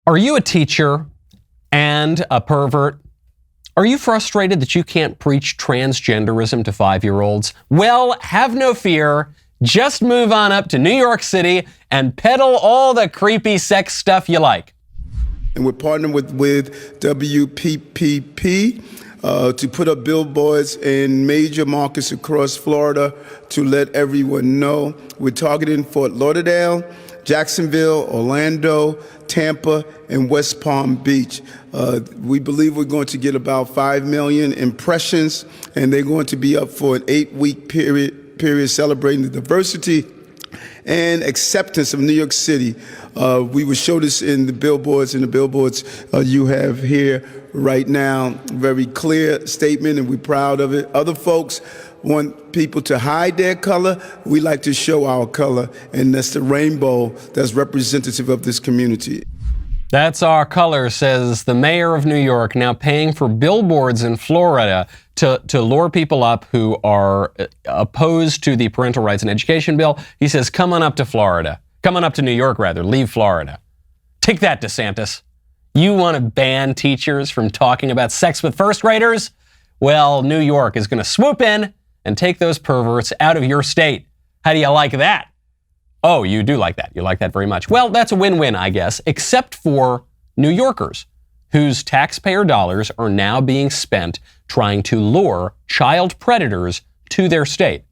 Are you a teacher and a pervert? Are you frustrated that you can't preach transgenderism to 5-year-olds? Well, have no fear. Just move on up to New York City and peddle all the creepy sex stuff you like. And we're partnering with WPPP to put up billboards in major markets across Florida to let everyone know. We're targeting Fort Lauderdale, Jacksonville, Orlando, Tampa, and West Palm Beach. We believe we're going to get about 5 million impressions, and they're going to be up for an 8-week period celebrating the diversity and acceptance of New York City. We will show this in the billboards, you have here right now. Very clear statement, and we're proud of it. Other folks want people to hide their color. We like to show our color, and that's the rainbow that's representative of this community. That's our color, says the mayor of New York, now paying for billboards in Florida to lure people up who are opposed to the parental rights and education bill. He says, come on up to Florida. Come on up to New York, rather. Leave Florida. Take that, DeSantis. You want to ban teachers from talking about sex with first graders? Well, New York is going to swoop in and take those perverts out of your state. How do you like that? Oh, you do like that. You like that very much. Well, that's a win-win, I guess, except for New Yorkers, whose taxpayer dollars are now being spent trying to lure child predators to their state.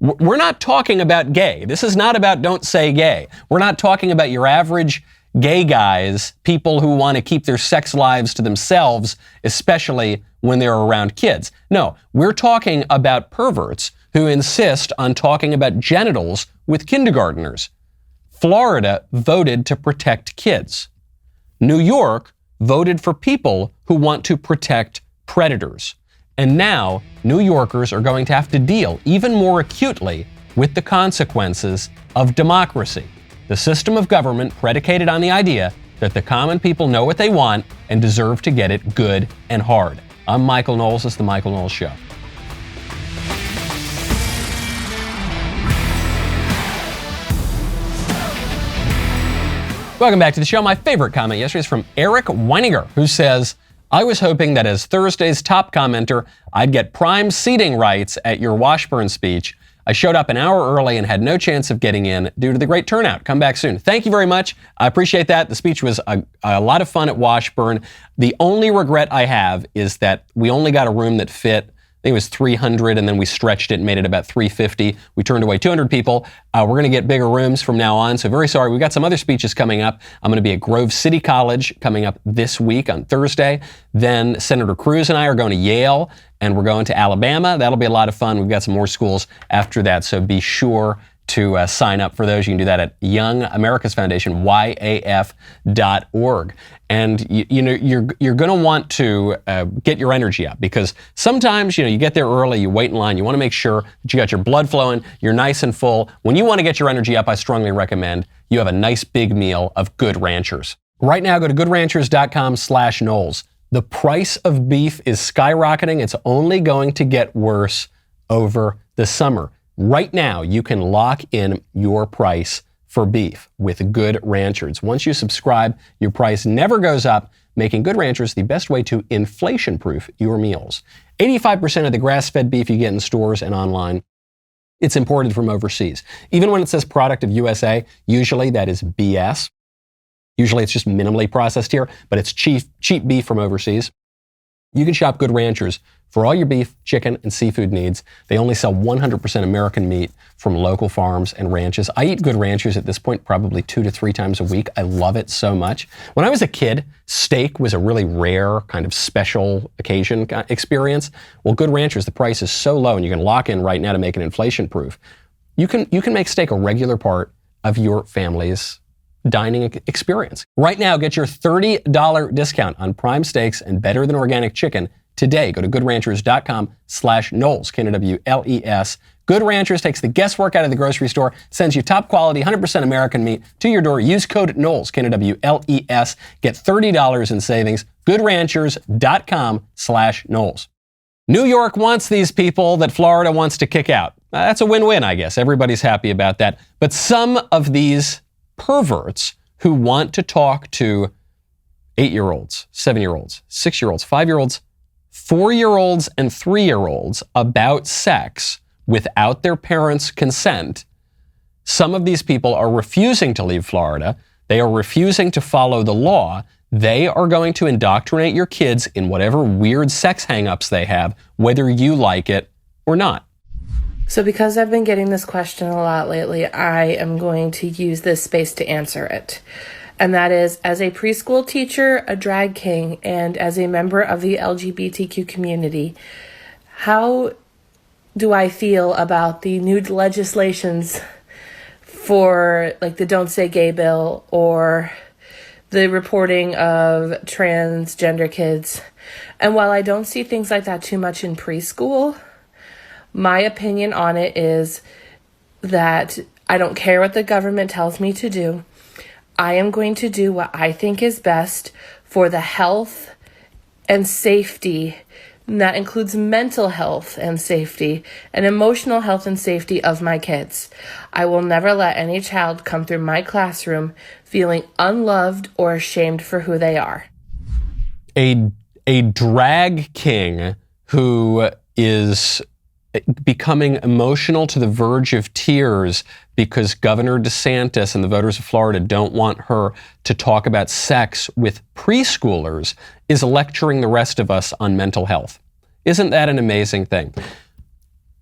We're not talking about gay. This is not about don't say gay. We're not talking about your average gay guys, people who want to keep their sex lives to themselves, especially when they're around kids. No, we're talking about perverts who insist on talking about genitals with kindergartners. Florida voted to protect kids. New York voted for people who want to protect predators. And now, New Yorkers are going to have to deal even more acutely with the consequences of democracy, the system of government predicated on the idea that the common people know what they want and deserve to get it good and hard. I'm Michael Knowles. This is The Michael Knowles Show. Welcome back to the show. My favorite comment yesterday is from Eric Weininger, who says, I was hoping that as Thursday's top commenter, I'd get prime seating rights at your Washburn speech. I showed up an hour early and had no chance of getting in due to the great turnout. Come back soon. Thank you very much. I appreciate that. The speech was a lot of fun at Washburn. The only regret I have is that we only got a room that fit, I think it was 300, and then we stretched it and made it about 350. We turned away 200 people. We're going to get bigger rooms from now on, so very sorry. We've got some other speeches coming up. I'm going to be at Grove City College coming up this week on Thursday. Then Senator Cruz and I are going to Yale, and we're going to Alabama. That'll be a lot of fun. We've got some more schools after that, so be sure to sign up for those. You can do that at Young America's Foundation, YAF.org. And you're going to want to get your energy up, because sometimes you get there early, you wait in line, you want to make sure that you got your blood flowing, you're nice and full. When you want to get your energy up, I strongly recommend you have a nice big meal of Good Ranchers. Right now, go to goodranchers.com/Knowles. The price of beef is skyrocketing. It's only going to get worse over the summer. Right now, you can lock in your price for beef with Good Ranchers. Once you subscribe, your price never goes up, making Good Ranchers the best way to inflation-proof your meals. 85% of the grass-fed beef you get in stores and online, it's imported from overseas. Even when it says product of USA, usually that is BS. Usually it's just minimally processed here, but it's cheap beef from overseas. You can shop Good Ranchers for all your beef, chicken, and seafood needs. They only sell 100% American meat from local farms and ranches. I eat Good Ranchers at this point probably 2 to 3 times a week. I love it so much. When I was a kid, steak was a really rare kind of special occasion experience. Well, Good Ranchers, the price is so low, and you can lock in right now to make it inflation-proof. You can make steak a regular part of your family's dining experience. Right now, get your $30 discount on prime steaks and better than organic chicken today. Go to goodranchers.com/Knowles, Knowles. Good Ranchers takes the guesswork out of the grocery store, sends you top quality, 100% American meat to your door. Use code Knowles, Knowles. Get $30 in savings. Goodranchers.com/Knowles. New York wants these people that Florida wants to kick out. That's a win-win, I guess. Everybody's happy about that. But some of these perverts who want to talk to 8-year-olds, 7-year-olds, 6-year-olds, 5-year-olds, 4-year-olds, and 3-year-olds about sex without their parents' consent. Some of these people are refusing to leave Florida. They are refusing to follow the law. They are going to indoctrinate your kids in whatever weird sex hang-ups they have, whether you like it or not. So because I've been getting this question a lot lately, I am going to use this space to answer it. And that is, as a preschool teacher, a drag king, and as a member of the LGBTQ community, how do I feel about the new legislations for like the Don't Say Gay bill or the reporting of transgender kids? And while I don't see things like that too much in preschool, my opinion on it is that I don't care what the government tells me to do. I am going to do what I think is best for the health and safety, and that includes mental health and safety and emotional health and safety of my kids. I will never let any child come through my classroom feeling unloved or ashamed for who they are. A drag king who is becoming emotional to the verge of tears because Governor DeSantis and the voters of Florida don't want her to talk about sex with preschoolers is lecturing the rest of us on mental health. Isn't that an amazing thing?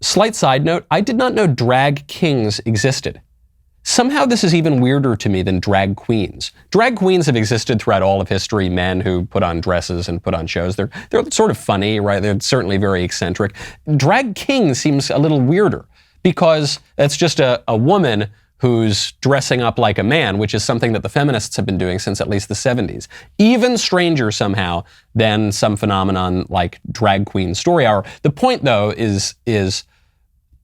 Slight side note, I did not know drag kings existed. Somehow this is even weirder to me than drag queens. Drag queens have existed throughout all of history, men who put on dresses and put on shows. They're sort of funny, right? They're certainly very eccentric. Drag king seems a little weirder because it's just a woman who's dressing up like a man, which is something that the feminists have been doing since at least the 70s. Even stranger somehow than some phenomenon like drag queen story hour. The point though is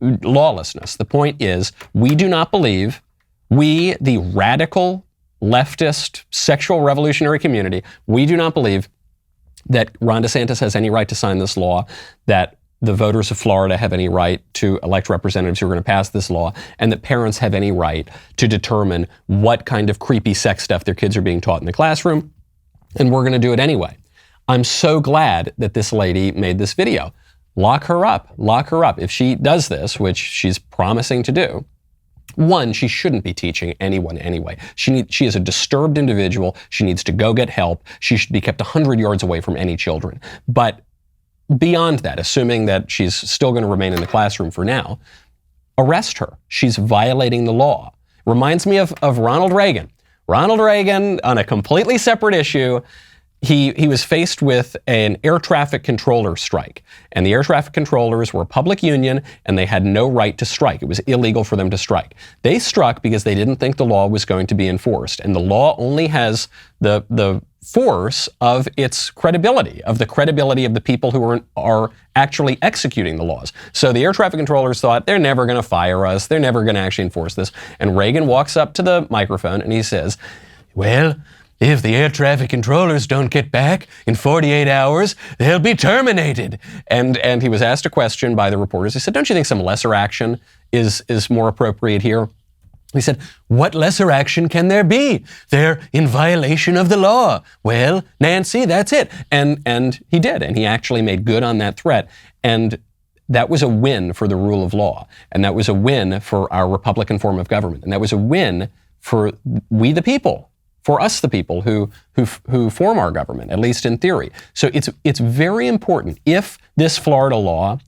lawlessness. The point is we do not believe, we, the radical, leftist, sexual revolutionary community, we do not believe that Ron DeSantis has any right to sign this law, that the voters of Florida have any right to elect representatives who are going to pass this law, and that parents have any right to determine what kind of creepy sex stuff their kids are being taught in the classroom, and we're going to do it anyway. I'm so glad that this lady made this video. Lock her up. Lock her up. If she does this, which she's promising to do, one, she shouldn't be teaching anyone anyway. She is a disturbed individual. She needs to go get help. She should be kept 100 yards away from any children. But beyond that, assuming that she's still going to remain in the classroom for now, arrest her. She's violating the law. Reminds me of Ronald Reagan. Ronald Reagan, on a completely separate issue, he was faced with an air traffic controller strike. And the air traffic controllers were a public union and they had no right to strike. It was illegal for them to strike. They struck because they didn't think the law was going to be enforced. And the law only has the force of its credibility, of the credibility of the people who are actually executing the laws. So the air traffic controllers thought, they're never going to fire us. They're never going to actually enforce this. And Reagan walks up to the microphone and he says, well, if the air traffic controllers don't get back in 48 hours, they'll be terminated. And he was asked a question by the reporters. He said, don't you think some lesser action is more appropriate here? He said, what lesser action can there be? They're in violation of the law. Well, Nancy, that's it. And he did. And he actually made good on that threat. And that was a win for the rule of law. And that was a win for our Republican form of government. And that was a win for we the people. For us, the people who form our government, at least in theory. So it's very important. If this Florida law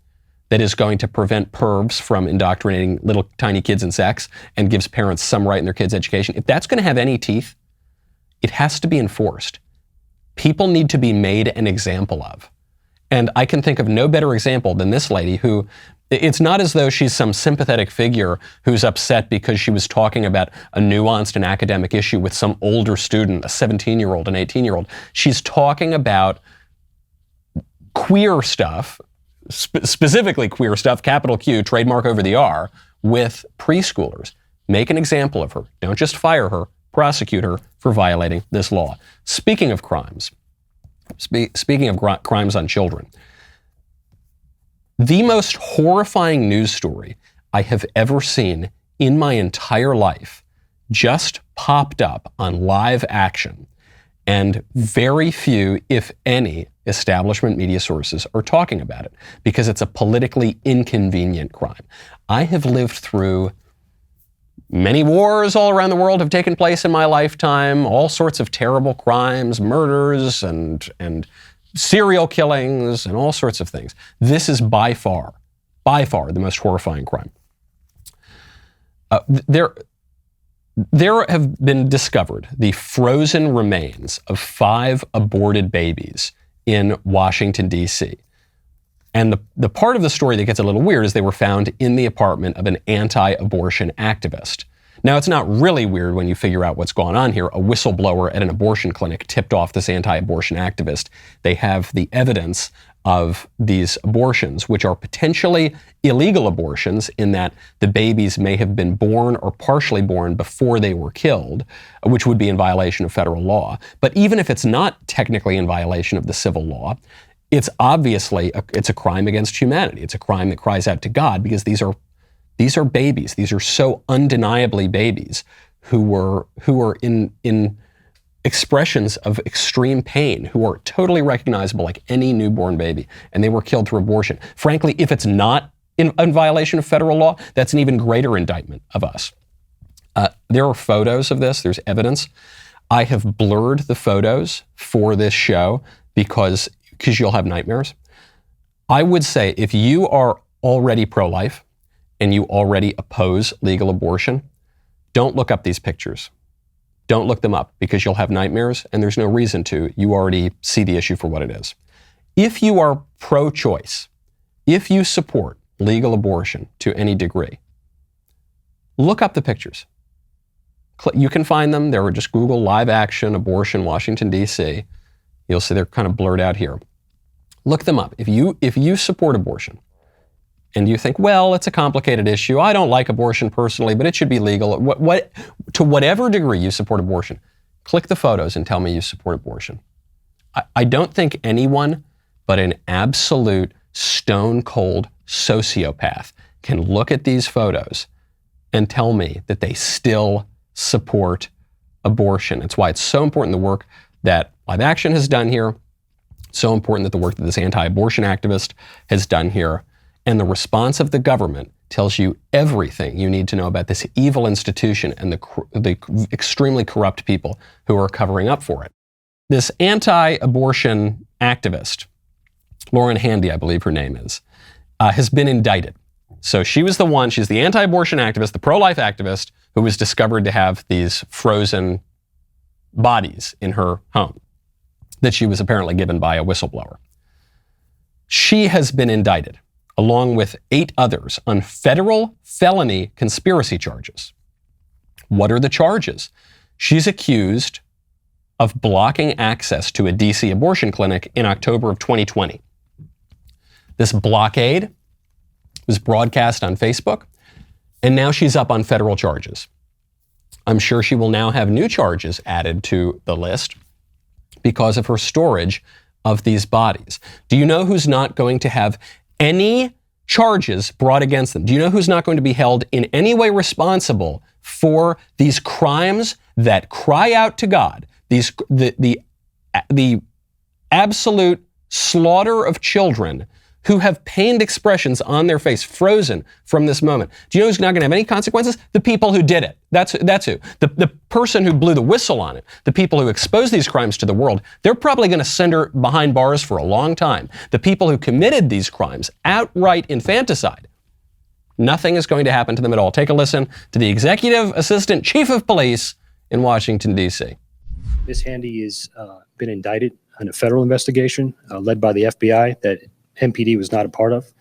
that is going to prevent pervs from indoctrinating little tiny kids in sex and gives parents some right in their kids' education, if that's going to have any teeth, it has to be enforced. People need to be made an example of. And I can think of no better example than this lady who, it's not as though she's some sympathetic figure who's upset because she was talking about a nuanced and academic issue with some older student, a 17-year-old, an 18-year-old. She's talking about queer stuff, specifically queer stuff, capital Q, trademark over the R, with preschoolers. Make an example of her. Don't just fire her, prosecute her for violating this law. Speaking of crimes, speaking of crimes on children, the most horrifying news story I have ever seen in my entire life just popped up on Live Action. And very few, if any, establishment media sources are talking about it because it's a politically inconvenient crime. I have lived through many wars all around the world have taken place in my lifetime, all sorts of terrible crimes, murders and serial killings and all sorts of things. This is by far the most horrifying crime. There have been discovered the frozen remains of 5 aborted babies in Washington, D.C. And the part of the story that gets a little weird is they were found in the apartment of an anti-abortion activist. Now, it's not really weird when you figure out what's going on here. A whistleblower at an abortion clinic tipped off this anti-abortion activist. They have the evidence of these abortions, which are potentially illegal abortions in that the babies may have been born or partially born before they were killed, which would be in violation of federal law. But even if it's not technically in violation of the civil law, it's obviously it's a crime against humanity. It's a crime that cries out to God because these are babies. These are so undeniably babies who are in expressions of extreme pain, who are totally recognizable like any newborn baby, and they were killed through abortion. Frankly, if it's not in violation of federal law, that's an even greater indictment of us. There are photos of this. There's evidence. I have blurred the photos for this show because you'll have nightmares. I would say if you are already pro-life and you already oppose legal abortion, don't look up these pictures. Don't look them up because you'll have nightmares and there's no reason to. You already see the issue for what it is. If you are pro-choice, if you support legal abortion to any degree, look up the pictures. You can find them. There are just Google live action abortion Washington, D.C. You'll see they're kind of blurred out here. Look them up. If you support abortion and you think, well, it's a complicated issue. I don't like abortion personally, but it should be legal. To whatever degree you support abortion, click the photos and tell me you support abortion. I don't think anyone but an absolute stone-cold sociopath can look at these photos and tell me that they still support abortion. It's why it's so important the work that Live Action has done here, so important that the work that this anti-abortion activist has done here, and the response of the government tells you everything you need to know about this evil institution and the extremely corrupt people who are covering up for it. This anti-abortion activist, Lauren Handy, I believe her name is, has been indicted. So she's the anti-abortion activist, the pro-life activist, who was discovered to have these frozen bodies in her home that she was apparently given by a whistleblower. She has been indicted, along with 8 others, on federal felony conspiracy charges. What are the charges? She's accused of blocking access to a DC abortion clinic in October of 2020. This blockade was broadcast on Facebook, and now she's up on federal charges. I'm sure she will now have new charges added to the list because of her storage of these bodies. Do you know who's not going to have any charges brought against them? Do you know who's not going to be held in any way responsible for these crimes that cry out to God? The absolute slaughter of children who have pained expressions on their face, frozen from this moment. Do you know who's not going to have any consequences? The people who did it. That's who. The person who blew the whistle on it, the people who exposed these crimes to the world, they're probably going to send her behind bars for a long time. The people who committed these crimes, outright infanticide, nothing is going to happen to them at all. Take a listen to the Executive Assistant Chief of Police in Washington, D.C. Ms. Handy has been indicted on a federal investigation led by the FBI that MPD was not a part of.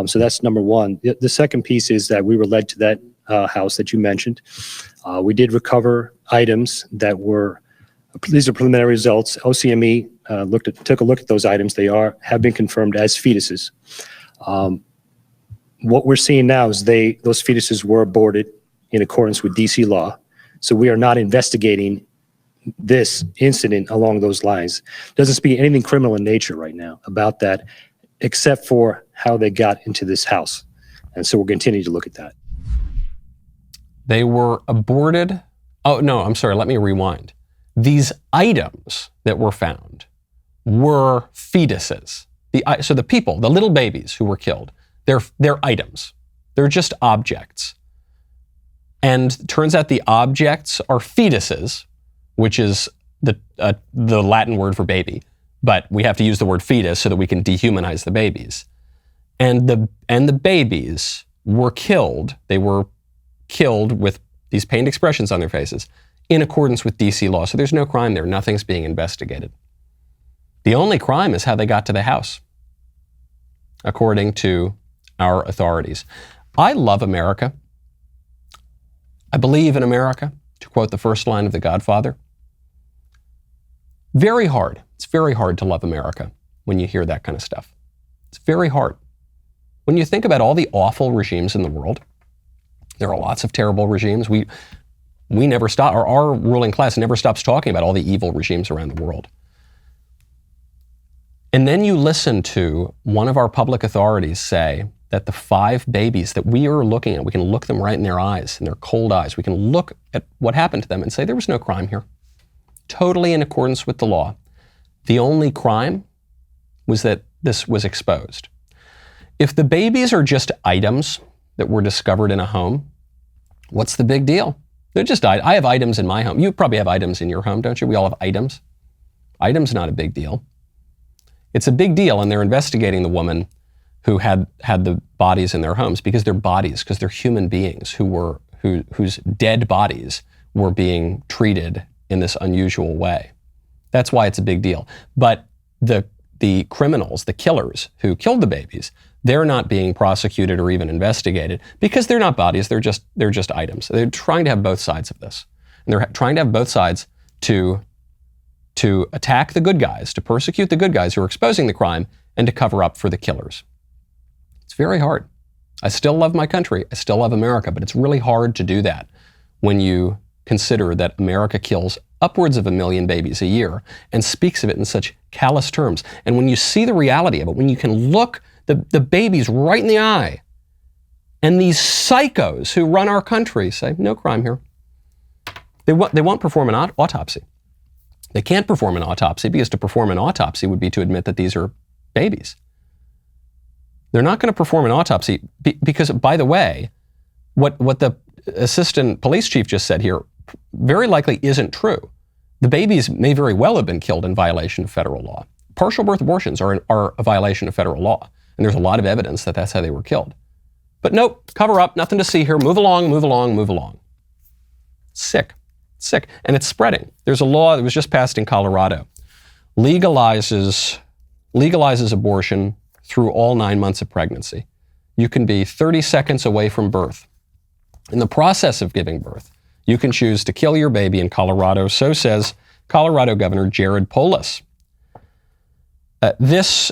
So that's number one. The second piece is that we were led to that house that you mentioned. We did recover items that were, these are preliminary results. OCME took a look at those items. They have been confirmed as fetuses. What we're seeing now is those fetuses were aborted in accordance with DC law. So we are not investigating this incident along those lines. Doesn't speak anything criminal in nature right now about that, except for how they got into this house. And so we'll continue to look at that. They were aborted. Oh, no, I'm sorry. Let me rewind. These items that were found were fetuses. So the people, the little babies who were killed, they're items. They're just objects. And it turns out the objects are fetuses, which is the Latin word for baby. But we have to use the word fetus so that we can dehumanize the babies. And the babies were killed. They were killed with these pained expressions on their faces in accordance with DC law. So there's no crime there. Nothing's being investigated. The only crime is how they got to the house, according to our authorities. I love America. I believe in America, to quote the first line of The Godfather. Very hard. It's very hard to love America when you hear that kind of stuff. It's very hard. When you think about all the awful regimes in the world, there are lots of terrible regimes. We never stop, or our ruling class never stops talking about all the evil regimes around the world. And then you listen to one of our public authorities say that the 5 babies that we are looking at, we can look them right in their eyes, in their cold eyes. We can look at what happened to them and say there was no crime here. Totally in accordance with the law. The only crime was that this was exposed. If the babies are just items that were discovered in a home, what's the big deal? They're just I have items in my home. You probably have items in your home, don't you? We all have items. Items not a big deal. It's a big deal, and they're investigating the woman who had the bodies in their homes because they're bodies, because they're human beings whose dead bodies were being treated in this unusual way. That's why it's a big deal. But the criminals, the killers who killed the babies, they're not being prosecuted or even investigated because they're not bodies, they're just items. They're trying to have both sides of this. And they're trying to have both sides to attack the good guys, to persecute the good guys who are exposing the crime, and to cover up for the killers. It's very hard. I still love my country. I still love America, but it's really hard to do that when you consider that America kills upwards of 1 million babies a year and speaks of it in such callous terms. And when you see the reality of it, when you can look the babies right in the eye, and these psychos who run our country say, no crime here. They won't perform an autopsy. They can't perform an autopsy because to perform an autopsy would be to admit that these are babies. They're not going to perform an autopsy because, by the way, what the assistant police chief just said here very likely isn't true. The babies may very well have been killed in violation of federal law. Partial birth abortions are a violation of federal law, and there's a lot of evidence that that's how they were killed. But nope, cover up, nothing to see here, move along, move along, move along. Sick. And it's spreading. There's a law that was just passed in Colorado, legalizes abortion through all 9 months of pregnancy. You can be 30 seconds away from birth. In the process of giving birth, you can choose to kill your baby in Colorado, so says Colorado Governor Jared Polis. This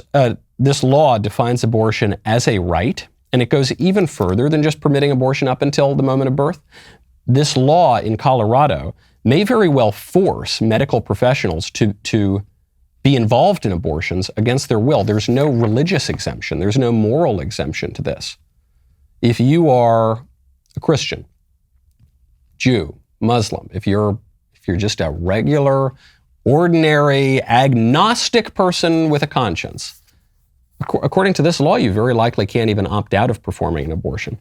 law defines abortion as a right, and it goes even further than just permitting abortion up until the moment of birth. This law in Colorado may very well force medical professionals to be involved in abortions against their will. There's no religious exemption. There's no moral exemption to this. If you are a Christian, Jew, Muslim, if you're just a regular, ordinary, agnostic person with a conscience, according to this law, you very likely can't even opt out of performing an abortion.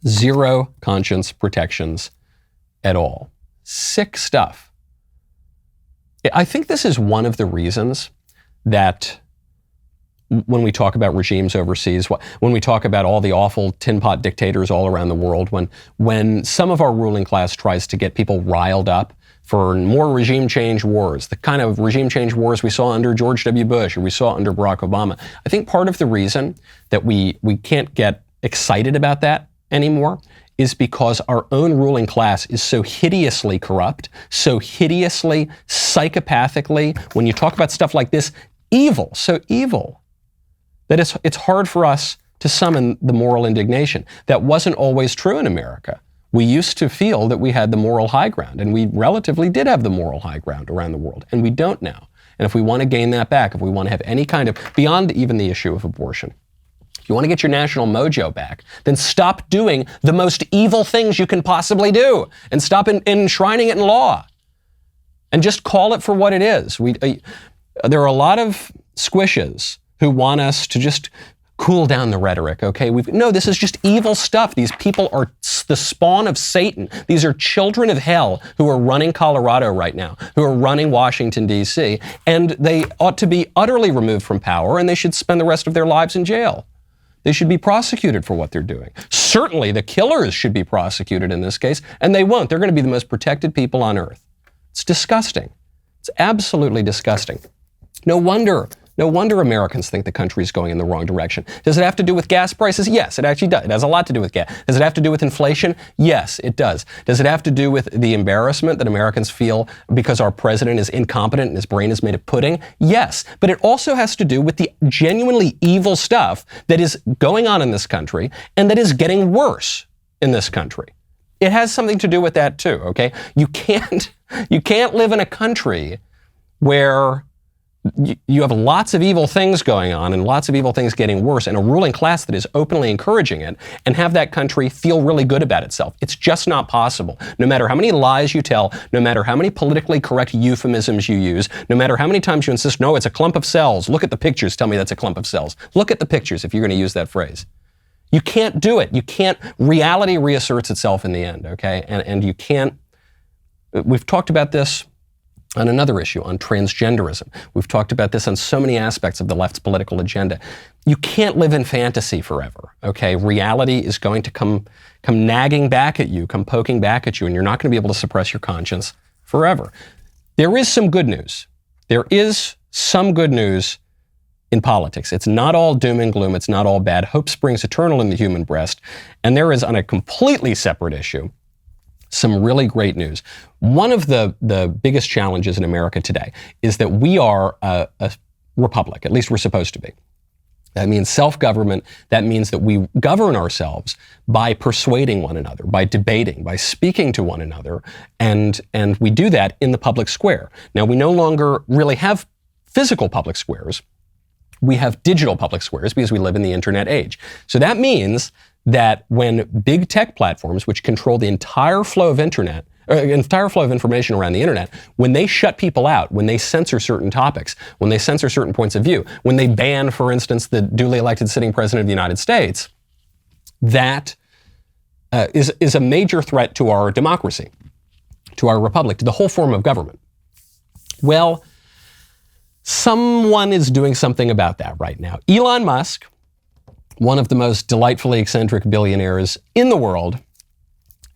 Zero conscience protections at all. Sick stuff. I think this is one of the reasons that when we talk about regimes overseas, when we talk about all the awful tin pot dictators all around the world, when some of our ruling class tries to get people riled up for more regime change wars, the kind of regime change wars we saw under George W. Bush or we saw under Barack Obama, I think part of the reason that we can't get excited about that anymore is because our own ruling class is so hideously corrupt, so hideously, psychopathically, when you talk about stuff like this, so evil, that it's hard for us to summon the moral indignation. That wasn't always true in America. We used to feel that we had the moral high ground, and we relatively did have the moral high ground around the world, and we don't now. And if we want to gain that back, if we want to have any kind of, beyond even the issue of abortion, if you want to get your national mojo back, then stop doing the most evil things you can possibly do, and stop enshrining it in law. and just call it for what it is. There are a lot of squishes who want us to just cool down the rhetoric, okay? No, this is just evil stuff. These people are the spawn of Satan. These are children of hell who are running Colorado right now, who are running Washington, D.C., and they ought to be utterly removed from power, and they should spend the rest of their lives in jail. They should be prosecuted for what they're doing. Certainly, the killers should be prosecuted in this case, and they won't. They're going to be the most protected people on earth. It's disgusting. It's absolutely disgusting. No wonder Americans think the country is going in the wrong direction. Does it have to do with gas prices? Yes, it actually does. It has a lot to do with gas. Does it have to do with inflation? Yes, it does. Does it have to do with the embarrassment that Americans feel because our president is incompetent and his brain is made of pudding? Yes. But it also has to do with the genuinely evil stuff that is going on in this country and that is getting worse in this country. It has something to do with that too, okay? You can't live in a country where you have lots of evil things going on and lots of evil things getting worse and a ruling class that is openly encouraging it and have that country feel really good about itself. It's just not possible. No matter how many lies you tell, no matter how many politically correct euphemisms you use, no matter how many times you insist, no, it's a clump of cells. Look at the pictures. Tell me that's a clump of cells. Look at the pictures if you're going to use that phrase. You can't do it. You can't. Reality reasserts itself in the end, okay? And you can't. We've talked about this on another issue, on transgenderism. We've talked about this on so many aspects of the left's political agenda. You can't live in fantasy forever, okay? Reality is going to come nagging back at you, come poking back at you, and you're not going to be able to suppress your conscience forever. There is some good news. There is some good news in politics. It's not all doom and gloom. It's not all bad. Hope springs eternal in the human breast. And there is, on a completely separate issue, some really great news. One of the biggest challenges in America today is that we are a republic, at least we're supposed to be. That means self-government. That means that we govern ourselves by persuading one another, by debating, by speaking to one another, and we do that in the public square. Now, we no longer really have physical public squares. We have digital public squares because we live in the internet age. So that means that when big tech platforms, which control the entire flow of information around the internet, when they shut people out, when they censor certain topics, when they censor certain points of view, when they ban, for instance, the duly elected sitting president of the United States, that is a major threat to our democracy, to our republic, to the whole form of government. Well, someone is doing something about that right now. Elon Musk, one of the most delightfully eccentric billionaires in the world,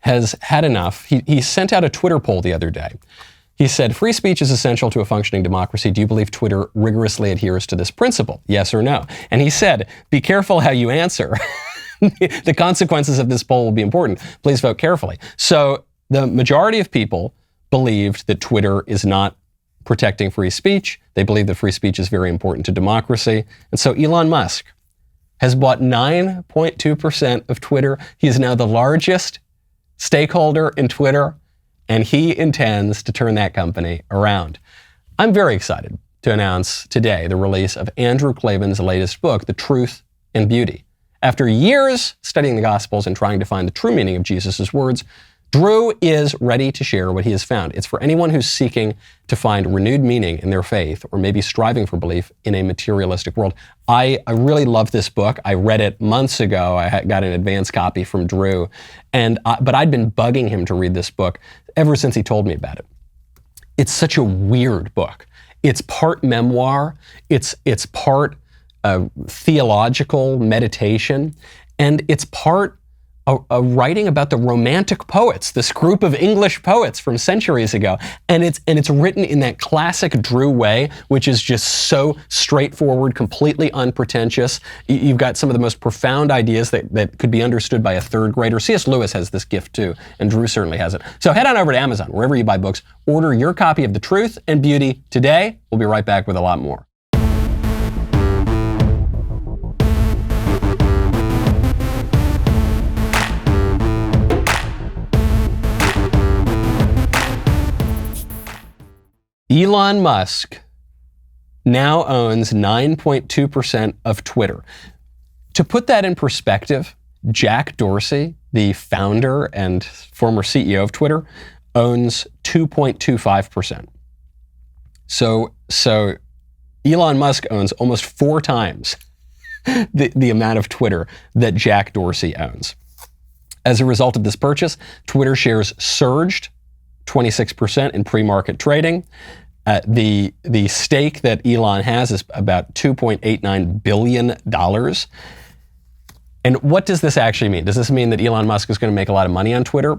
has had enough. He sent out a Twitter poll the other day. He said, free speech is essential to a functioning democracy. Do you believe Twitter rigorously adheres to this principle? Yes or no? And he said, be careful how you answer. The consequences of this poll will be important. Please vote carefully. So the majority of people believed that Twitter is not protecting free speech. They believe that free speech is very important to democracy. And so Elon Musk has bought 9.2% of Twitter. He is now the largest stakeholder in Twitter, and he intends to turn that company around. I'm very excited to announce today the release of Andrew Klavan's latest book, The Truth and Beauty. After years studying the Gospels and trying to find the true meaning of Jesus' words, Drew is ready to share what he has found. It's for anyone who's seeking to find renewed meaning in their faith or maybe striving for belief in a materialistic world. I really love this book. I read it months ago. I got an advance copy from Drew, but I'd been bugging him to read this book ever since he told me about it. It's such a weird book. It's part memoir. It's part theological meditation, and it's part a writing about the Romantic poets, this group of English poets from centuries ago. And it's written in that classic Drew way, which is just so straightforward, completely unpretentious. You've got some of the most profound ideas that could be understood by a third grader. C.S. Lewis has this gift too, and Drew certainly has it. So head on over to Amazon, wherever you buy books, order your copy of The Truth and Beauty today. We'll be right back with a lot more. Elon Musk now owns 9.2% of Twitter. To put that in perspective, Jack Dorsey, the founder and former CEO of Twitter, owns 2.25%. So Elon Musk owns almost 4 times the amount of Twitter that Jack Dorsey owns. As a result of this purchase, Twitter shares surged 26% in pre-market trading. The stake that Elon has is about $2.89 billion. And what does this actually mean? Does this mean that Elon Musk is going to make a lot of money on Twitter?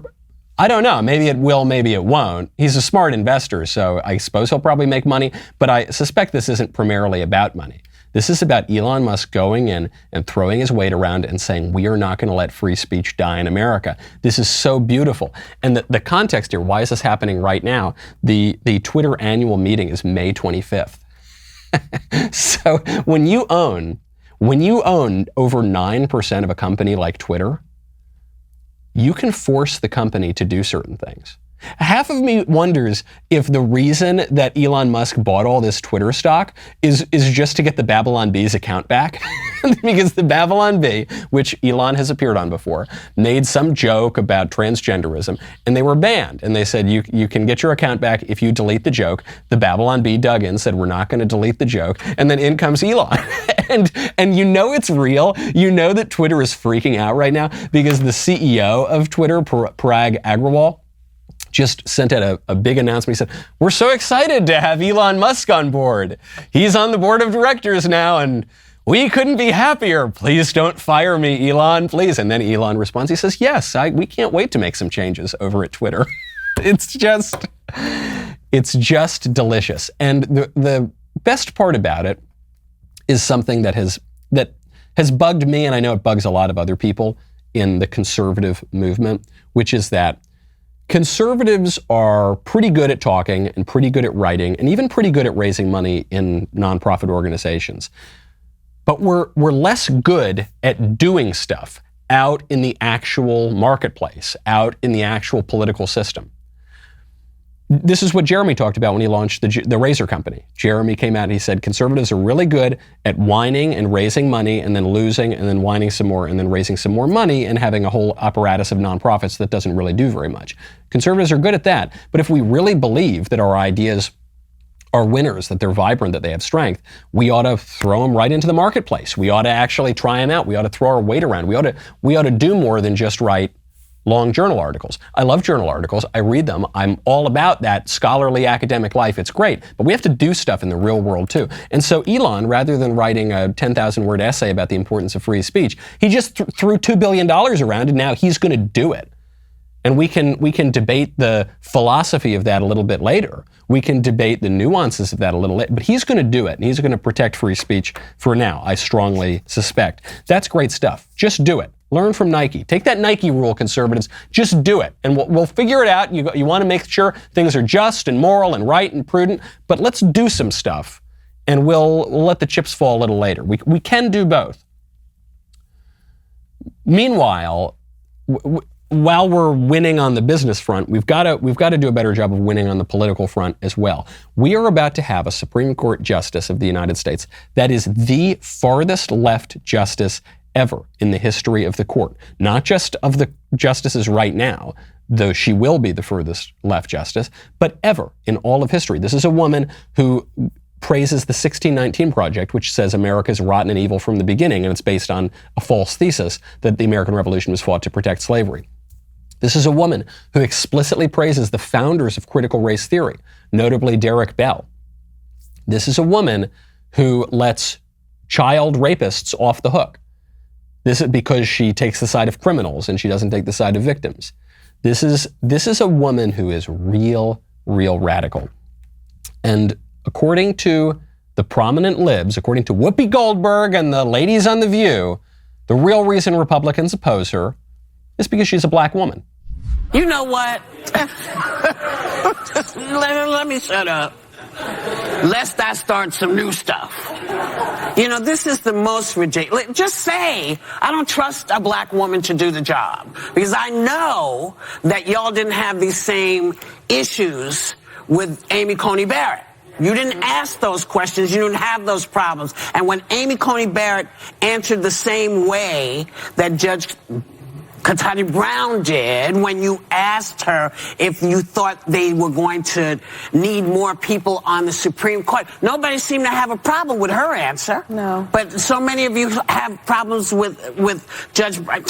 I don't know. Maybe it will, maybe it won't. He's a smart investor, so I suppose he'll probably make money, but I suspect this isn't primarily about money. This is about Elon Musk going in and throwing his weight around and saying, we are not going to let free speech die in America. This is so beautiful. And the context here, why is this happening right now? The Twitter annual meeting is May 25th. So when you own over 9% of a company like Twitter, you can force the company to do certain things. Half of me wonders if the reason that Elon Musk bought all this Twitter stock is just to get the Babylon Bee's account back. Because the Babylon Bee, which Elon has appeared on before, made some joke about transgenderism, and they were banned. And they said, you can get your account back if you delete the joke. The Babylon Bee dug in, said, we're not going to delete the joke. And then in comes Elon. And you know it's real. You know that Twitter is freaking out right now because the CEO of Twitter, Parag Agrawal, just sent out a big announcement. He said, we're so excited to have Elon Musk on board. He's on the board of directors now, and we couldn't be happier. Please don't fire me, Elon, please. And then Elon responds, he says, yes, we can't wait to make some changes over at Twitter. It's just delicious. And the best part about it is something that has bugged me, and I know it bugs a lot of other people in the conservative movement, which is that conservatives are pretty good at talking and pretty good at writing and even pretty good at raising money in nonprofit organizations. But we're less good at doing stuff out in the actual marketplace, out in the actual political system. This is what Jeremy talked about when he launched the Razor Company. Jeremy came out and he said, conservatives are really good at whining and raising money and then losing and then whining some more and then raising some more money and having a whole apparatus of nonprofits that doesn't really do very much. Conservatives are good at that. But if we really believe that our ideas are winners, that they're vibrant, that they have strength, we ought to throw them right into the marketplace. We ought to actually try them out. We ought to throw our weight around. We ought to do more than just write long journal articles. I love journal articles. I read them. I'm all about that scholarly academic life. It's great. But we have to do stuff in the real world too. And so Elon, rather than writing a 10,000 word essay about the importance of free speech, he just threw $2 billion around and now he's going to do it. And we can debate the philosophy of that a little bit later. We can debate the nuances of that a little later. But he's going to do it. And he's going to protect free speech for now, I strongly suspect. That's great stuff. Just do it. Learn from Nike. Take that Nike rule, conservatives. Just do it. And we'll figure it out. You want to make sure things are just and moral and right and prudent. But let's do some stuff. And we'll let the chips fall a little later. We can do both. Meanwhile, while we're winning on the business front, we've got to do a better job of winning on the political front as well. We are about to have a Supreme Court justice of the United States that is the farthest left justice ever in the history of the court. Not just of the justices right now, though she will be the furthest left justice, but ever in all of history. This is a woman who praises the 1619 Project, which says America is rotten and evil from the beginning, and it's based on a false thesis that the American Revolution was fought to protect slavery. This is a woman who explicitly praises the founders of critical race theory, notably Derek Bell. This is a woman who lets child rapists off the hook. This is because she takes the side of criminals and she doesn't take the side of victims. This is a woman who is real radical. And according to the prominent libs, according to Whoopi Goldberg and the ladies on The View, the real reason Republicans oppose her is because she's a black woman. You know what? let me shut up. Lest I start some new stuff. You know, this is the most ridiculous. Just say, I don't trust a black woman to do the job. Because I know that y'all didn't have these same issues with Amy Coney Barrett. You didn't ask those questions. You didn't have those problems. And when Amy Coney Barrett answered the same way that Judge Ketanji Brown did when you asked her if you thought they were going to need more people on the Supreme Court. Nobody seemed to have a problem with her answer. No. But so many of you have problems with Judge Brown.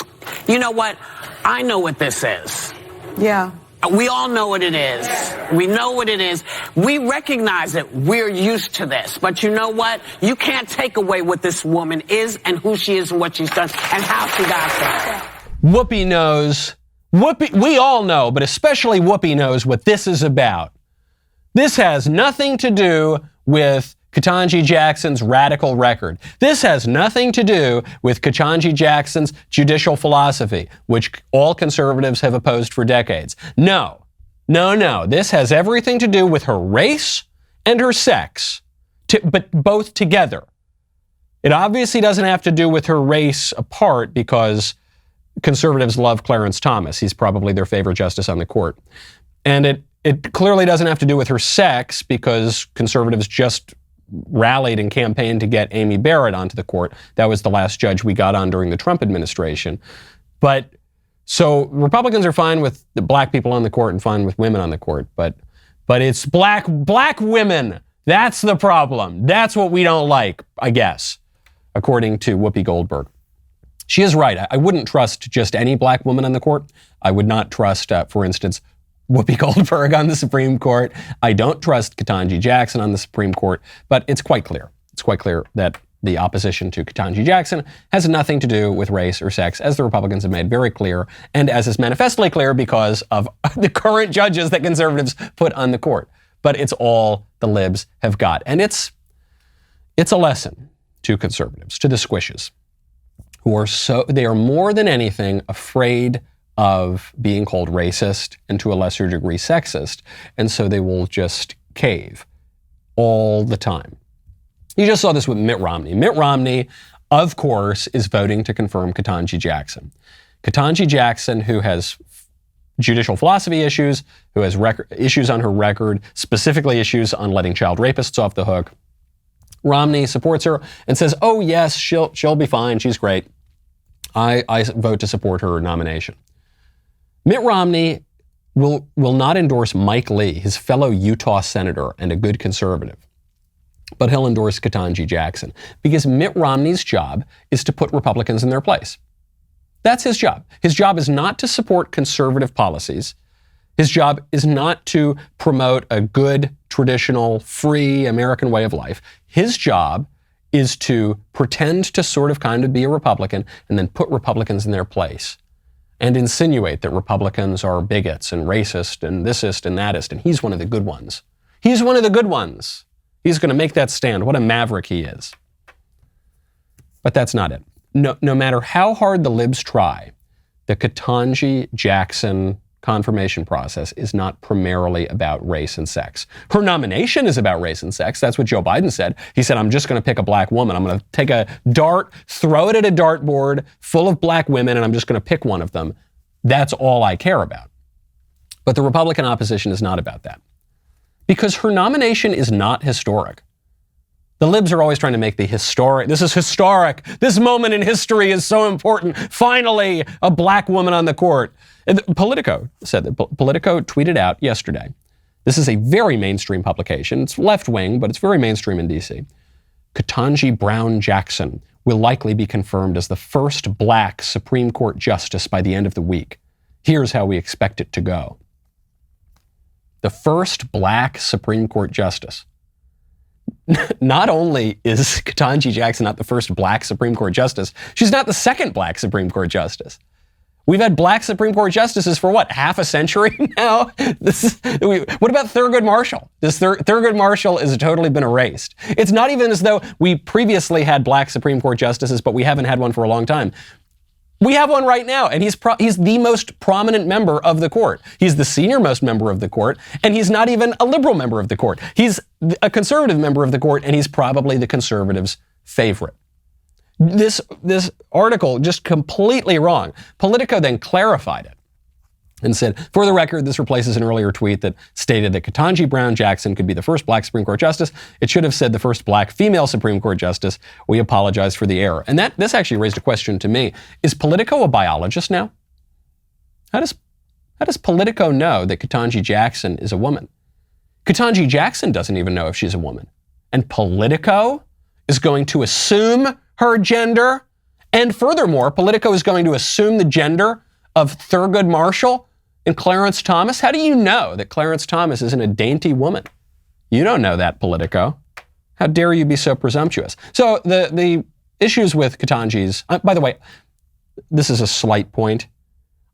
You know what? I know what this is. Yeah. We all know what it is. We know what it is. We recognize it. We're used to this. But you know what? You can't take away what this woman is and who she is and what she's done and how she got there. Whoopi knows. We all know, but especially Whoopi knows what this is about. This has nothing to do with Ketanji Jackson's radical record. This has nothing to do with Ketanji Jackson's judicial philosophy, which all conservatives have opposed for decades. No. This has everything to do with her race and her sex, but both together. It obviously doesn't have to do with her race apart because conservatives love Clarence Thomas. He's probably their favorite justice on the court. And it clearly doesn't have to do with her sex because conservatives just rallied and campaigned to get Amy Barrett onto the court. That was the last judge we got on during the Trump administration. But so Republicans are fine with the black people on the court and fine with women on the court, but it's black women. That's the problem. That's what we don't like, I guess, according to Whoopi Goldberg. She is right. I wouldn't trust just any black woman on the court. I would not trust, for instance, Whoopi Goldberg on the Supreme Court. I don't trust Ketanji Jackson on the Supreme Court, but it's quite clear. It's quite clear that the opposition to Ketanji Jackson has nothing to do with race or sex, as the Republicans have made very clear, and as is manifestly clear because of the current judges that conservatives put on the court. But it's all the libs have got. And it's a lesson to conservatives, to the squishes, they are more than anything afraid of being called racist and to a lesser degree sexist, and so they will just cave all the time. You just saw this with Mitt Romney. Mitt Romney, of course, is voting to confirm Ketanji Jackson. Ketanji Jackson, who has judicial philosophy issues, who has issues on her record, specifically issues on letting child rapists off the hook. Romney supports her and says, oh yes, she'll be fine, she's great. I vote to support her nomination. Mitt Romney will not endorse Mike Lee, his fellow Utah senator and a good conservative, but he'll endorse Ketanji Jackson because Mitt Romney's job is to put Republicans in their place. That's his job. His job is not to support conservative policies. His job is not to promote a good, traditional, free American way of life. His job is to pretend to sort of kind of be a Republican and then put Republicans in their place and insinuate that Republicans are bigots and racist and thisist and thatist, and he's one of the good ones. He's one of the good ones. He's going to make that stand. What a maverick he is. But that's not it. No matter how hard the libs try, the Ketanji Jackson confirmation process is not primarily about race and sex. Her nomination is about race and sex. That's what Joe Biden said. He said, I'm just going to pick a black woman. I'm going to take a dart, throw it at a dartboard full of black women, and I'm just going to pick one of them. That's all I care about. But the Republican opposition is not about that. Because her nomination is not historic. The libs are always trying to make the historic. This is historic. This moment in history is so important. Finally, a black woman on the court. And Politico said that. Politico tweeted out yesterday. This is a very mainstream publication. It's left-wing, but it's very mainstream in D.C. Ketanji Brown Jackson will likely be confirmed as the first black Supreme Court justice by the end of the week. Here's how we expect it to go. The first black Supreme Court justice. Not only is Ketanji Jackson not the first black Supreme Court justice, she's not the second black Supreme Court justice. We've had black Supreme Court justices for what, half a century now? What about Thurgood Marshall? Thurgood Marshall has totally been erased. It's not even as though we previously had black Supreme Court justices, but we haven't had one for a long time. We have one right now, and he's the most prominent member of the court. He's the senior most member of the court, and he's not even a liberal member of the court. He's a conservative member of the court, and he's probably the conservatives' favorite. This article just completely wrong. Politico then clarified it and said, for the record, this replaces an earlier tweet that stated that Ketanji Brown Jackson could be the first black Supreme Court justice. It should have said the first black female Supreme Court justice. We apologize for the error. And this actually raised a question to me. Is Politico a biologist now? How does Politico know that Ketanji Jackson is a woman? Ketanji Jackson doesn't even know if she's a woman. And Politico is going to assume her gender. And furthermore, Politico is going to assume the gender of Thurgood Marshall and Clarence Thomas. How do you know that Clarence Thomas isn't a dainty woman? You don't know that, Politico. How dare you be so presumptuous? So the issues with Ketanji's, by the way, this is a slight point.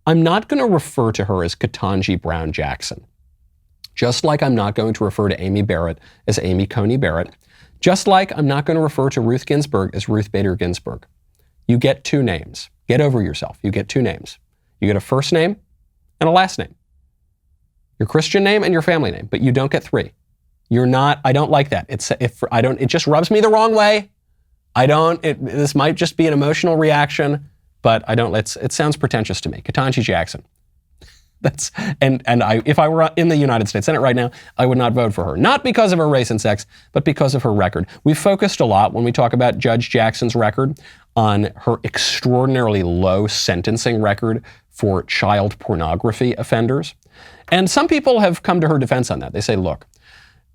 I'm not going to refer to her as Ketanji Brown Jackson. Just like I'm not going to refer to Amy Barrett as Amy Coney Barrett. Just like I'm not going to refer to Ruth Ginsburg as Ruth Bader Ginsburg. You get two names. Get over yourself. You get two names. You get a first name and a last name. Your Christian name and your family name, but you don't get three. You're not, I don't like that. It just rubs me the wrong way. This might just be an emotional reaction, but it sounds pretentious to me. Ketanji Jackson. If I were in the United States Senate right now, I would not vote for her. Not because of her race and sex, but because of her record. We've focused a lot when we talk about Judge Jackson's record on her extraordinarily low sentencing record for child pornography offenders. And some people have come to her defense on that. They say, look,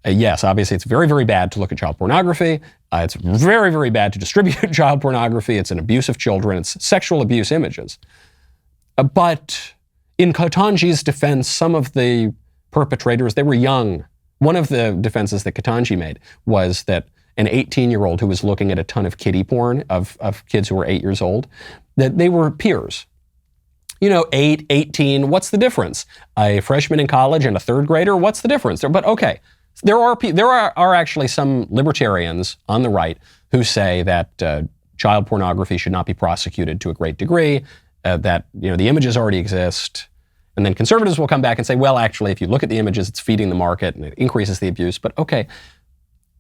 yes, obviously it's very, very bad to look at child pornography. It's very, very bad to distribute child pornography. It's an abuse of children. It's sexual abuse images. But in Ketanji's defense, some of the perpetrators, they were young. One of the defenses that Ketanji made was that an 18-year-old who was looking at a ton of kiddie porn of kids who were 8 years old, that they were peers. 8, 18, what's the difference? A freshman in college and a third grader, what's the difference? But okay, there are actually some libertarians on the right who say that child pornography should not be prosecuted to a great degree, that the images already exist. And then conservatives will come back and say, well, actually, if you look at the images, it's feeding the market and it increases the abuse. But okay,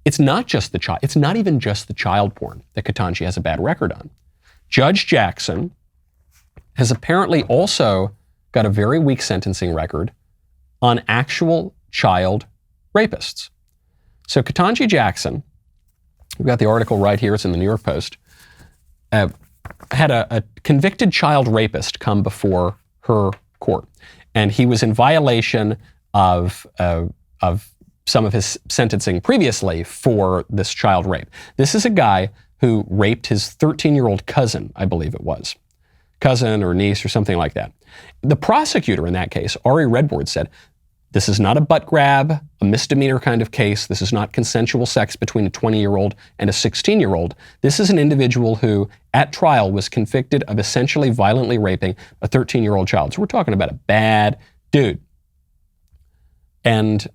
it's not even just the child porn that Ketanji has a bad record on. Judge Jackson has apparently also got a very weak sentencing record on actual child rapists. So Ketanji Jackson, we've got the article right here, it's in the New York Post, had a convicted child rapist come before her court. And he was in violation of some of his sentencing previously for this child rape. This is a guy who raped his 13-year-old cousin, I believe it was. Cousin or niece or something like that. The prosecutor in that case, Ari Redboard, said, this is not a butt grab, a misdemeanor kind of case. This is not consensual sex between a 20-year-old and a 16-year-old. This is an individual who, at trial, was convicted of essentially violently raping a 13-year-old child. So we're talking about a bad dude. And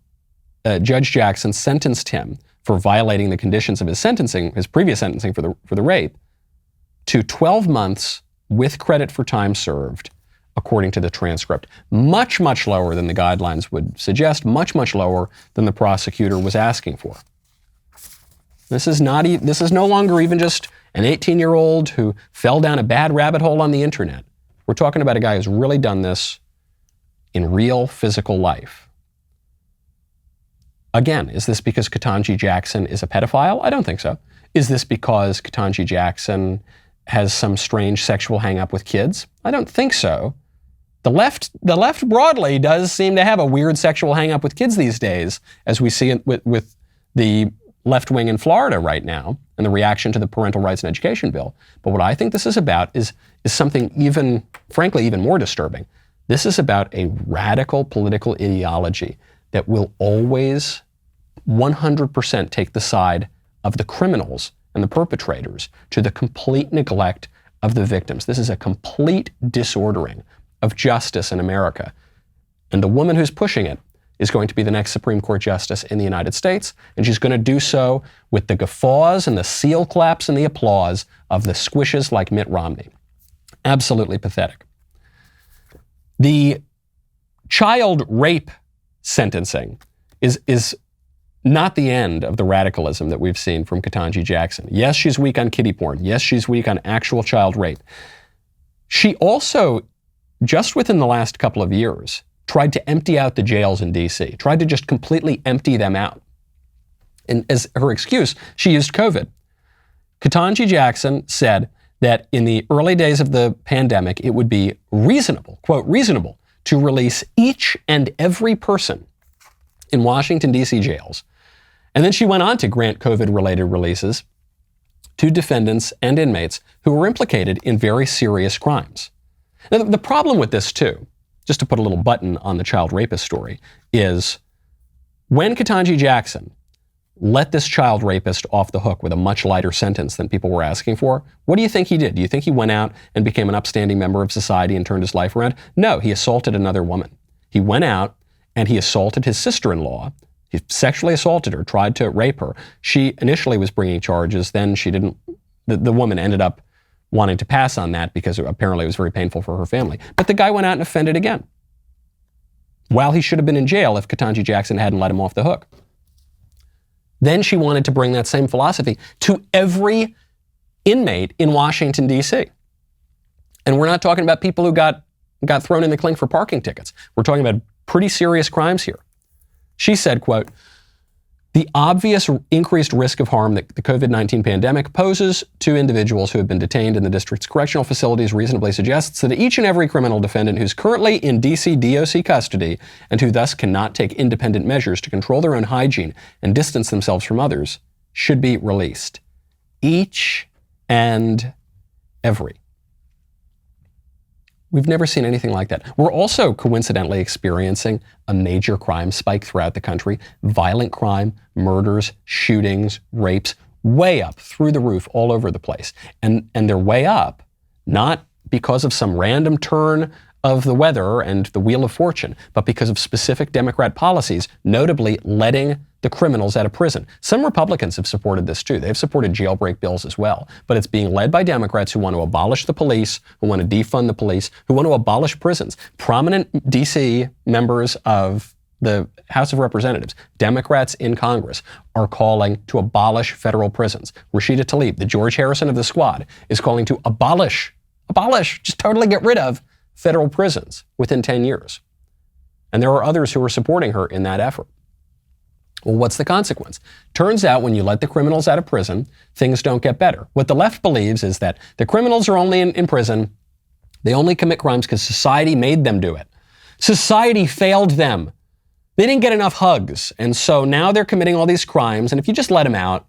Judge Jackson sentenced him for violating the conditions of his sentencing, his previous sentencing for the rape, to 12 months with credit for time served, according to the transcript. Much, much lower than the guidelines would suggest, much, much lower than the prosecutor was asking for. This is no longer even just an 18-year-old who fell down a bad rabbit hole on the internet. We're talking about a guy who's really done this in real physical life. Again, is this because Ketanji Jackson is a pedophile? I don't think so. Is this because Ketanji Jackson has some strange sexual hang-up with kids? I don't think so. The left broadly does seem to have a weird sexual hang-up with kids these days, as we see it with the left wing in Florida right now and the reaction to the parental rights and education bill. But what I think this is about is something frankly, even more disturbing. This is about a radical political ideology that will always 100% take the side of the criminals and the perpetrators to the complete neglect of the victims. This is a complete disordering of justice in America. And the woman who's pushing it is going to be the next Supreme Court justice in the United States, and she's going to do so with the guffaws and the seal claps and the applause of the squishes like Mitt Romney. Absolutely pathetic. The child rape sentencing is not the end of the radicalism that we've seen from Ketanji Jackson. Yes, she's weak on kiddie porn. Yes, she's weak on actual child rape. She also, just within the last couple of years, tried to empty out the jails in D.C., tried to just completely empty them out. And as her excuse, she used COVID. Ketanji Jackson said that in the early days of the pandemic, it would be reasonable, quote, reasonable, to release each and every person in Washington, D.C. jails. And then she went on to grant COVID-related releases to defendants and inmates who were implicated in very serious crimes. Now, the problem with this, too, just to put a little button on the child rapist story, is when Ketanji Jackson let this child rapist off the hook with a much lighter sentence than people were asking for, what do you think he did? Do you think he went out and became an upstanding member of society and turned his life around? No, he assaulted another woman. He went out and he assaulted his sister-in-law. He sexually assaulted her, tried to rape her. She initially was bringing charges, then she didn't. The woman ended up wanting to pass on that because apparently it was very painful for her family. But the guy went out and offended again, while he should have been in jail if Ketanji Jackson hadn't let him off the hook. Then she wanted to bring that same philosophy to every inmate in Washington, D.C. And we're not talking about people who got thrown in the clink for parking tickets. We're talking about pretty serious crimes here. She said, quote, "The obvious increased risk of harm that the COVID-19 pandemic poses to individuals who have been detained in the district's correctional facilities reasonably suggests that each and every criminal defendant who's currently in DC DOC custody and who thus cannot take independent measures to control their own hygiene and distance themselves from others should be released. Each and every." We've never seen anything like that. We're also coincidentally experiencing a major crime spike throughout the country. Violent crime, murders, shootings, rapes, way up through the roof all over the place. And they're way up, not because of some random turn of the weather and the wheel of fortune, but because of specific Democrat policies, notably letting the criminals out of prison. Some Republicans have supported this too. They've supported jailbreak bills as well. But it's being led by Democrats who want to abolish the police, who want to defund the police, who want to abolish prisons. Prominent D.C. members of the House of Representatives, Democrats in Congress, are calling to abolish federal prisons. Rashida Tlaib, the George Harrison of the squad, is calling to abolish, just totally get rid of federal prisons within 10 years. And there are others who are supporting her in that effort. Well, what's the consequence? Turns out when you let the criminals out of prison, things don't get better. What the left believes is that the criminals are only in prison, they only commit crimes because society made them do it. Society failed them. They didn't get enough hugs, and so now they're committing all these crimes, and if you just let them out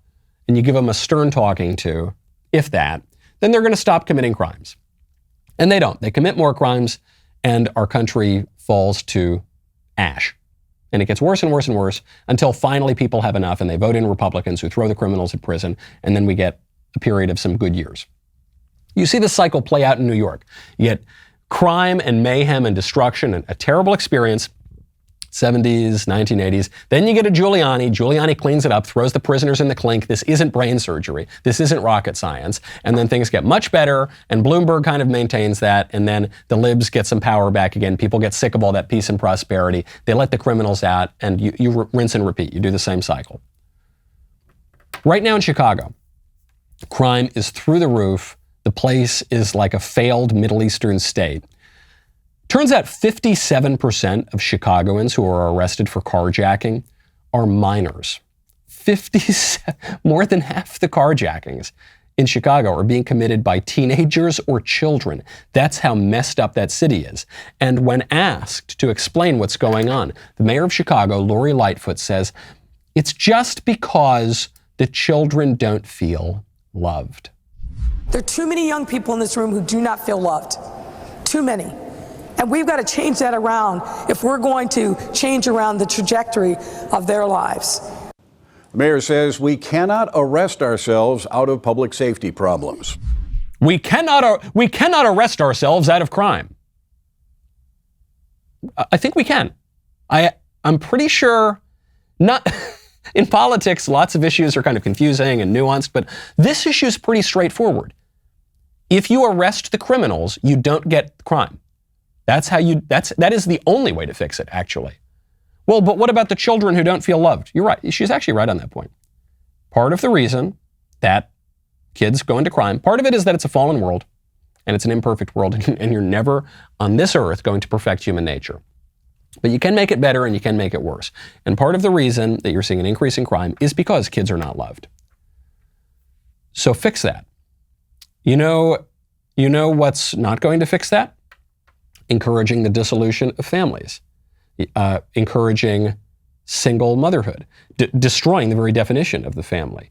and you give them a stern talking to, if that, then they're going to stop committing crimes. And they don't. They commit more crimes, and our country falls to ash. And it gets worse and worse and worse until finally people have enough and they vote in Republicans who throw the criminals in prison, and then we get a period of some good years. You see this cycle play out in New York. You get crime and mayhem and destruction and a terrible experience, 70s, 1980s. Then you get a Giuliani. Giuliani cleans it up, throws the prisoners in the clink. This isn't brain surgery. This isn't rocket science. And then things get much better, and Bloomberg kind of maintains that, and then the libs get some power back again. People get sick of all that peace and prosperity. They let the criminals out, and you rinse and repeat. You do the same cycle. Right now in Chicago, crime is through the roof. The place is like a failed Middle Eastern state. Turns out 57% of Chicagoans who are arrested for carjacking are minors. 57, more than half the carjackings in Chicago are being committed by teenagers or children. That's how messed up that city is. And when asked to explain what's going on, the mayor of Chicago, Lori Lightfoot, says, "It's just because the children don't feel loved." There are too many young people in this room who do not feel loved. Too many. And we've got to change that around if we're going to change around the trajectory of their lives. The mayor says we cannot arrest ourselves out of public safety problems. We cannot arrest ourselves out of crime. I think we can. I'm pretty sure not. In politics, lots of issues are kind of confusing and nuanced, but this issue is pretty straightforward. If you arrest the criminals, you don't get crime. That is the only way to fix it, actually. Well, but what about the children who don't feel loved? You're right. She's actually right on that point. Part of the reason that kids go into crime, part of it is that it's a fallen world and it's an imperfect world, and you're never on this earth going to perfect human nature. But you can make it better and you can make it worse. And part of the reason that you're seeing an increase in crime is because kids are not loved. So fix that. You know what's not going to fix that? encouraging the dissolution of families, encouraging single motherhood, destroying the very definition of the family,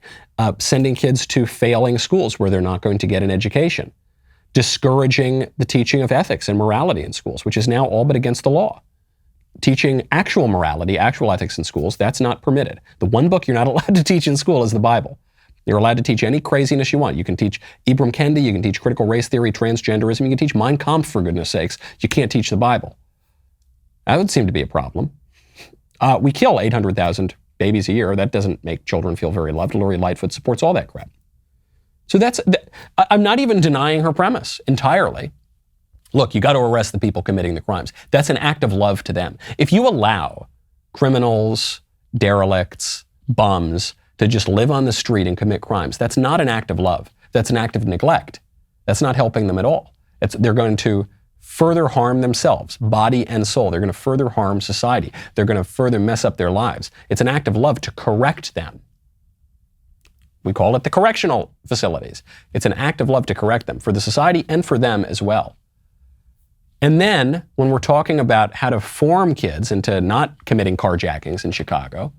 sending kids to failing schools where they're not going to get an education, discouraging the teaching of ethics and morality in schools, which is now all but against the law. Teaching actual morality, actual ethics in schools, that's not permitted. The one book you're not allowed to teach in school is the Bible. You're allowed to teach any craziness you want. You can teach Ibram Kendi, you can teach critical race theory, transgenderism, you can teach Mein Kampf, for goodness sakes. You can't teach the Bible. That would seem to be a problem. We kill 800,000 babies a year. That doesn't make children feel very loved. Lori Lightfoot supports all that crap. So I'm not even denying her premise entirely. Look, you got to arrest the people committing the crimes. That's an act of love to them. If you allow criminals, derelicts, bums to just live on the street and commit crimes, that's not an act of love. That's an act of neglect. That's not helping them at all. They're going to further harm themselves, body and soul. They're going to further harm society. They're going to further mess up their lives. It's an act of love to correct them. We call it the correctional facilities. It's an act of love to correct them, for the society and for them as well. And then, when we're talking about how to form kids into not committing carjackings in Chicago,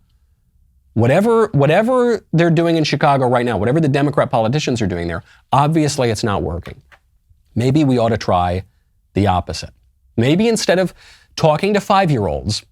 whatever they're doing in Chicago right now, whatever the Democrat politicians are doing there, obviously it's not working. Maybe we ought to try the opposite. Maybe instead of talking to 5-year-olds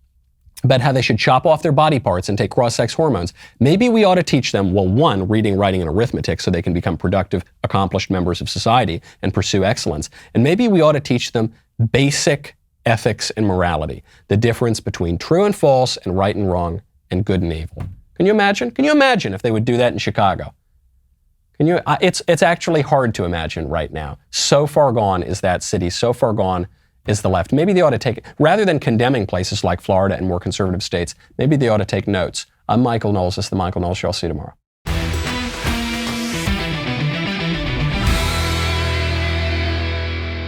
about how they should chop off their body parts and take cross-sex hormones, maybe we ought to teach them, well, 1, reading, writing, and arithmetic so they can become productive, accomplished members of society and pursue excellence. And maybe we ought to teach them basic ethics and morality, the difference between true and false and right and wrong and good and evil. Can you imagine? Can you imagine if they would do that in Chicago? It's actually hard to imagine right now. So far gone is that city, so far gone is the left. Maybe they ought to take, rather than condemning places like Florida and more conservative states, maybe they ought to take notes. I'm Michael Knowles. This is The Michael Knowles Show. I'll see you tomorrow.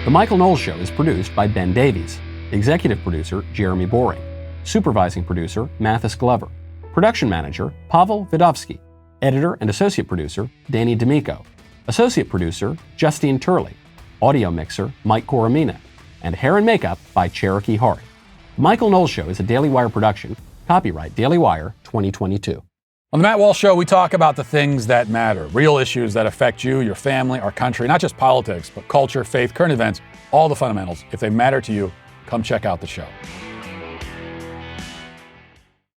The Michael Knowles Show is produced by Ben Davies. Executive producer, Jeremy Boring. Supervising producer, Mathis Glover. Production manager, Pavel Vidovsky. Editor and associate producer, Danny D'Amico. Associate producer, Justine Turley. Audio mixer, Mike Coromina. And hair and makeup by Cherokee Hart. The Michael Knowles Show is a Daily Wire production. Copyright Daily Wire 2022. On the Matt Walsh Show, we talk about the things that matter, real issues that affect you, your family, our country, not just politics, but culture, faith, current events, all the fundamentals. If they matter to you, come check out the show.